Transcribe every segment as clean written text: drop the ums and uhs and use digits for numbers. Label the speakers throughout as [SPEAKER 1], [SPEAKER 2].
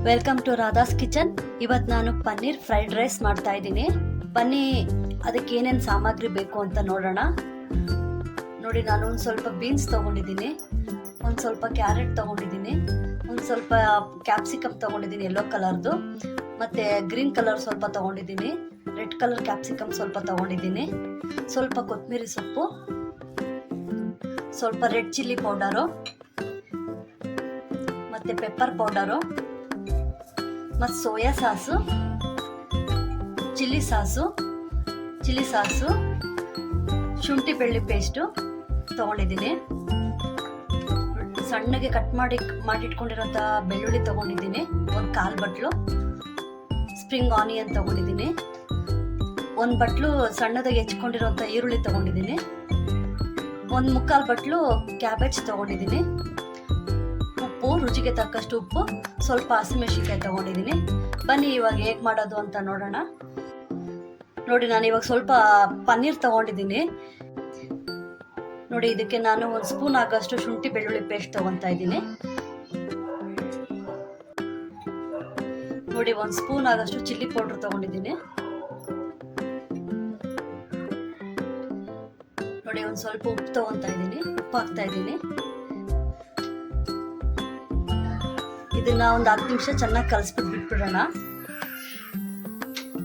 [SPEAKER 1] Welcome to Radha's kitchen. ಇವತ್ತು ನಾನು paneer fried rice ಮಾಡ್ತಾ ಇದ್ದೀನಿ. ಅದಕ್ಕೆ ಏನೇನು ಸಾಮಗ್ರಿ ಬೇಕು ಅಂತ ನೋಡೋಣ. ನೋಡಿ, ನಾನು ಒಂದು ಸ್ವಲ್ಪ ಬೀನ್ಸ್ ತೊಗೊಂಡಿದ್ದೀನಿ, ಒಂದು ಸ್ವಲ್ಪ ಕ್ಯಾರೆಟ್ ತೊಗೊಂಡಿದ್ದೀನಿ, ಒಂದು ಸ್ವಲ್ಪ ಕ್ಯಾಪ್ಸಿಕಮ್ ತೊಗೊಂಡಿದ್ದೀನಿ ಯೆಲ್ಲೋ ಕಲರ್ದು, ಮತ್ತು ಗ್ರೀನ್ ಕಲರ್ ಸ್ವಲ್ಪ ತೊಗೊಂಡಿದ್ದೀನಿ, ರೆಡ್ ಕಲರ್ ಕ್ಯಾಪ್ಸಿಕಮ್ ಸ್ವಲ್ಪ ತೊಗೊಂಡಿದ್ದೀನಿ, ಸ್ವಲ್ಪ ಕೊತ್ತಂಬರಿ ಸೊಪ್ಪು, ಸ್ವಲ್ಪ ರೆಡ್ ಚಿಲ್ಲಿ ಪೌಡರು ಮತ್ತು ಪೆಪ್ಪರ್ ಪೌಡರು ಮತ್ತು ಸೋಯಾ ಸಾಸು, ಚಿಲ್ಲಿ ಸಾಸು, ಶುಂಠಿ ಬೆಳ್ಳುಳ್ಳಿ ಪೇಸ್ಟು ತೊಗೊಂಡಿದ್ದೀನಿ. ಸಣ್ಣಗೆ ಕಟ್ ಮಾಡಿಟ್ಕೊಂಡಿರೋಂಥ ಬೆಳ್ಳುಳ್ಳಿ ತೊಗೊಂಡಿದ್ದೀನಿ, ಒಂದು 1/4 ಬಟ್ಲು ಸ್ಪ್ರಿಂಗ್ ಆನಿಯನ್ ತೊಗೊಂಡಿದ್ದೀನಿ, ಒಂದು ಬಟ್ಲು ಸಣ್ಣದಾಗಿ ಹೆಚ್ಕೊಂಡಿರೋಂಥ ಈರುಳ್ಳಿ ತೊಗೊಂಡಿದ್ದೀನಿ, ಒಂದು 3/4 ಬಟ್ಲು ಕ್ಯಾಬೇಜ್ ತೊಗೊಂಡಿದ್ದೀನಿ, ಉಪ್ಪು ರುಚಿಗೆ ತಕ್ಕಷ್ಟು ಉಪ್ಪು, ಸ್ವಲ್ಪ ಹಸಿಮೆಣಸಿನಕಾಯಿ ತೊಗೊಂಡಿದ್ದೀನಿ. ಬನ್ನಿ ಇವಾಗ ಹೇಗೆ ಮಾಡೋದು ಅಂತ ನೋಡೋಣ. ನೋಡಿ, ನಾನು ಇವಾಗ ಸ್ವಲ್ಪ ಪನ್ನೀರ್ ತೊಗೊಂಡಿದ್ದೀನಿ. ನೋಡಿ, ಇದಕ್ಕೆ ನಾನು 1 ಸ್ಪೂನ್ ಆಗೋಷ್ಟು ಶುಂಠಿ ಬೆಳ್ಳುಳ್ಳಿ ಪೇಸ್ಟ್ ತೊಗೊತಾ ಇದ್ದೀನಿ. ನೋಡಿ, 1 ಸ್ಪೂನ್ ಆಗೋಷ್ಟು ಚಿಲ್ಲಿ ಪೌಡರ್ ತೊಗೊಂಡಿದ್ದೀನಿ. ನೋಡಿ, ಒಂದು ಸ್ವಲ್ಪ ಉಪ್ಪು ತೊಗೊತಾ ಇದ್ದೀನಿ, ಉಪ್ಪು ಹಾಕ್ತಾ ಇದ್ದೀನಿ. ಇದನ್ನ ಒಂದು 10 ನಿಮಿಷ ಚೆನ್ನಾಗಿ ಕಲಿಸ್ಬಿಟ್ಟು ಬಿಟ್ಬಿಡೋಣ.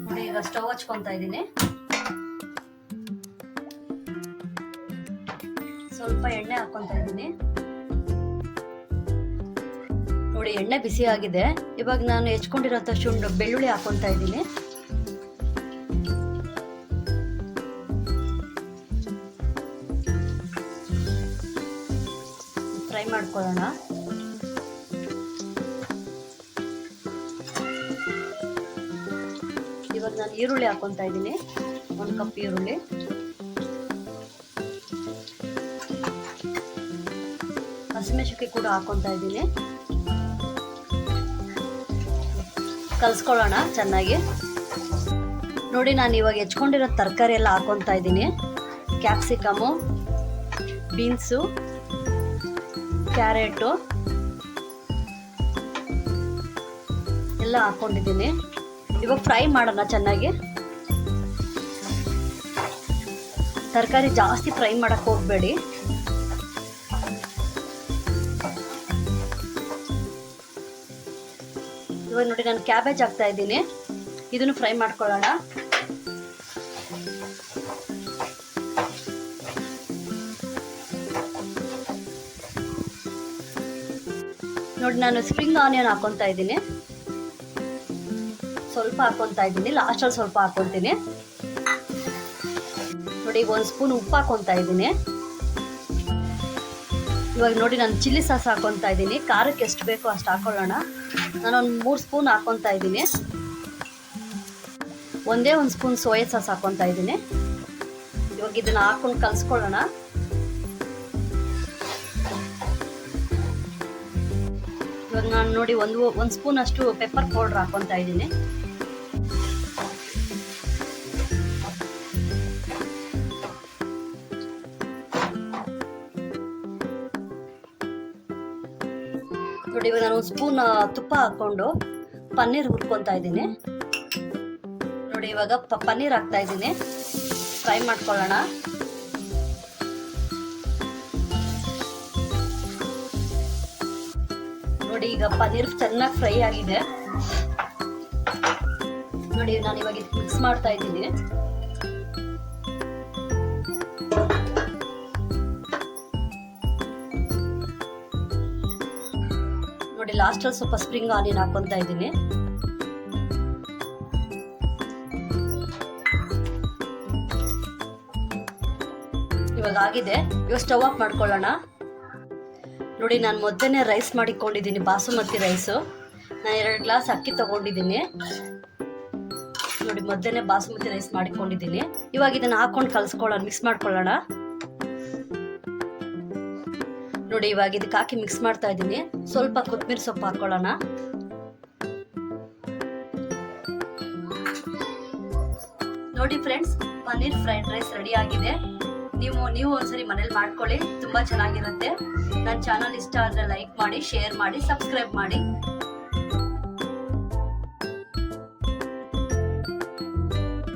[SPEAKER 1] ನೋಡಿ, ಈಗ ಸ್ಟವ್ ಹಚ್ಕೊತಾ ಇದ್ದೀನಿ. ಸ್ವಲ್ಪ ಎಣ್ಣೆ ಹಾಕ್ಕೊತಾ ಇದ್ದೀನಿ. ನೋಡಿ, ಎಣ್ಣೆ ಬಿಸಿ ಆಗಿದೆ. ಇವಾಗ ನಾನು ಹೆಚ್ಕೊಂಡಿರೋಂಥ ಬೆಳ್ಳುಳ್ಳಿ ಹಾಕ್ಕೊತಾ ಇದ್ದೀನಿ. ಫ್ರೈ ಮಾಡ್ಕೊಳ್ಳೋಣ. ಇವಾಗ ನಾನು ಈರುಳ್ಳಿ ಹಾಕ್ಕೊತಾ ಇದ್ದೀನಿ, 1 ಕಪ್ ಈರುಳ್ಳಿ, ಹಸಿಮೆಣಸಿನಕಾಯಿ ಕೂಡ ಹಾಕ್ಕೊತಾ ಇದ್ದೀನಿ. ಕಲಿಸ್ಕೊಳ್ಳೋಣ ಚೆನ್ನಾಗಿ. ನೋಡಿ, ನಾನು ಇವಾಗ ಹೆಚ್ಕೊಂಡಿರೋ ತರಕಾರಿ ಎಲ್ಲ ಹಾಕ್ಕೊತಾ ಇದ್ದೀನಿ. ಕ್ಯಾಪ್ಸಿಕಮು, ಬೀನ್ಸು, ಕ್ಯಾರೆಟು ಎಲ್ಲ ಹಾಕ್ಕೊಂಡಿದ್ದೀನಿ. ಇವಾಗ ಫ್ರೈ ಮಾಡೋಣ ಚೆನ್ನಾಗಿ. ತರಕಾರಿ ಜಾಸ್ತಿ ಫ್ರೈ ಮಾಡಕ್ಕೆ ಹೋಗಬೇಡಿ. ಇವಾಗ ನೋಡಿ, ನಾನು ಕ್ಯಾಬೇಜ್ ಹಾಕ್ತಾ ಇದ್ದೀನಿ. ಇದನ್ನು ಫ್ರೈ ಮಾಡ್ಕೊಳ್ಳೋಣ. ನೋಡಿ, ನಾನು ಸ್ಪ್ರಿಂಗ್ ಆನಿಯನ್ ಹಾಕ್ಕೊತಾ ಇದ್ದೀನಿ. ಸ್ವಲ್ಪ ಹಾಕ್ಕೊತಾ ಇದ್ದೀನಿ, ಲಾಸ್ಟಲ್ಲಿ ಸ್ವಲ್ಪ ಹಾಕ್ಕೊತೀನಿ. ನೋಡಿ, 1 ಸ್ಪೂನ್ ಉಪ್ಪು ಹಾಕ್ಕೊತಾ ಇದ್ದೀನಿ. ಇವಾಗ ನೋಡಿ, ನಾನು ಚಿಲ್ಲಿ ಸಾಸ್ ಹಾಕ್ಕೊತಾ ಇದ್ದೀನಿ. ಖಾರಕ್ಕೆ ಎಷ್ಟು ಬೇಕೋ ಅಷ್ಟು ಹಾಕ್ಕೊಳ್ಳೋಣ. ನಾನೊಂದು 3 ಸ್ಪೂನ್ ಹಾಕ್ಕೊತಾ ಇದ್ದೀನಿ. ಒಂದೇ 1 ಸ್ಪೂನ್ ಸೋಯಾ ಸಾಸ್ ಹಾಕ್ಕೊತಾ ಇದ್ದೀನಿ. ಇವಾಗ ಇದನ್ನು ಹಾಕ್ಕೊಂಡು ಕಲಿಸ್ಕೊಳ್ಳೋಣ. ಇವಾಗ ನಾನು ನೋಡಿ, ಒಂದು ಸ್ಪೂನ್ ಅಷ್ಟು ಪೆಪ್ಪರ್ ಪೌಡ್ರ್ ಹಾಕ್ಕೊತಾ ಇದ್ದೀನಿ. ನೋಡಿ, ಇವಾಗ ನಾನು 1 ಸ್ಪೂನ್ ತುಪ್ಪ ಹಾಕ್ಕೊಂಡು ಪನ್ನೀರ್ ಹುರ್ಕೊತಾ ಇದ್ದೀನಿ. ನೋಡಿ, ಇವಾಗ ಪನ್ನೀರ್ ಹಾಕ್ತಾ ಇದ್ದೀನಿ. ಫ್ರೈ ಮಾಡ್ಕೊಳ್ಳೋಣ. ನೋಡಿ, ಈಗ ಪನ್ನೀರ್ ಚೆನ್ನಾಗಿ ಫ್ರೈ ಆಗಿದೆ. ನೋಡಿ, ನಾನು ಇವಾಗ ಮಿಕ್ಸ್ ಮಾಡ್ತಾ ಇದ್ದೀನಿ. ನೋಡಿ, ಲಾಸ್ಟಲ್ಲಿ ಸ್ವಲ್ಪ ಸ್ಪ್ರಿಂಗ್ ಆನಿಯನ್ ಹಾಕ್ಕೊತಾ ಇದ್ದೀನಿ. ಇವಾಗ ಆಗಿದೆ. ಇವಾಗ ಸ್ಟವ್ ಆಫ್ ಮಾಡ್ಕೊಳ್ಳೋಣ. ನೋಡಿ, ನಾನು ಮೊದಲನೇ ರೈಸ್ ಮಾಡಿಕೊಂಡಿದ್ದೀನಿ, ಬಾಸುಮತಿ ರೈಸು. ನಾನು 2 ಗ್ಲಾಸ್ ಅಕ್ಕಿ ತೊಗೊಂಡಿದ್ದೀನಿ. ನೋಡಿ, ಮೊದಲನೇ ಬಾಸುಮತಿ ರೈಸ್ ಮಾಡಿಕೊಂಡಿದ್ದೀನಿ. ಇವಾಗ ಇದನ್ನು ಹಾಕ್ಕೊಂಡು ಕಲಿಸ್ಕೊಳ್ಳೋಣ, ಮಿಕ್ಸ್ ಮಾಡ್ಕೊಳ್ಳೋಣ. ನೋಡಿ, ಇವಾಗ ಇದಕ್ಕೆ ಹಾಕಿ ಮಿಕ್ಸ್ ಮಾಡ್ತಾ ಇದ್ದೀನಿ. ಸ್ವಲ್ಪ ಕೊತ್ತಂಬರಿ ಸೊಪ್ಪು ಹಾಕ್ಕೊಳ್ಳೋಣ. ನೋಡಿ friends, paneer fried rice ready ಆಗಿದೆ. ನೀವು ಒಂದ್ಸರಿ ಮನೇಲಿ ಮಾಡ್ಕೊಳ್ಳಿ, ತುಂಬಾ ಚೆನ್ನಾಗಿರುತ್ತೆ. ನನ್ನ ಚಾನಲ್ ಇಷ್ಟ ಆದರೆ ಲೈಕ್ ಮಾಡಿ, ಶೇರ್ ಮಾಡಿ, ಸಬ್ಸ್ಕ್ರೈಬ್ ಮಾಡಿ.